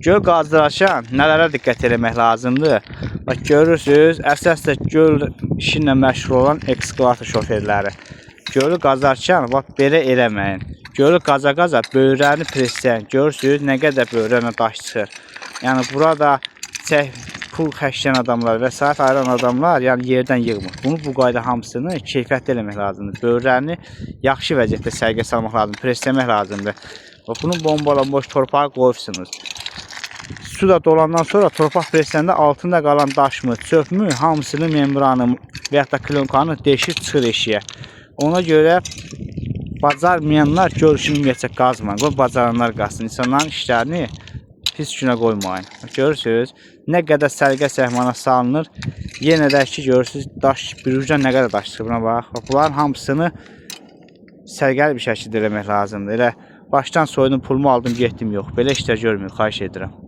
Göl qazdıraşan nələrə diqqət etmək lazımdır? Bax, görürsünüz, əsasda göl işinlə məşğul olan ekskavator şoferləri. Gölü qazarkən bax, belə eləməyin. Gölü qaza-qaza böyrəni presləyin. Görürsünüz, nə qədər böyrənə daş çıxır. Yəni, burada pul xərcləyən adamlar və saat ayıran adamlar yəni yerdən yığmır. Bunu bu qayda hamısını keyfiyyətli eləmək lazımdır. Böyrəni yaxşı vəziyyətdə sərgiyə salmaq lazımdır, presləmək lazımdır. Bunu bomboş torpağa qoyursunuz. Su da dolandan sonra torpaq presləndə altında qalan daşmı, çöpmü, hamısını membranı və yaxud da klonkanı deşir çıxır eşiyə. Ona görə bacarmayanlar görüşünü ümumiyyətcə qazmayın. Qoy bacaranlar qazsın. İnsanların işlərini pis günə qoymayın. Görürsünüz, nə qədər sərgə səhmana salınır. Yenə də ki, görürsünüz, daş bir ucdan nə qədər daş çıxır. Buna bax. Bunların hamısını sərgəli bir şəkildə eləmək lazımdır. Elə başdan soyudum, pulumu aldım, getdim, yox. Belə işlər görmüyor, xahiş edirəm.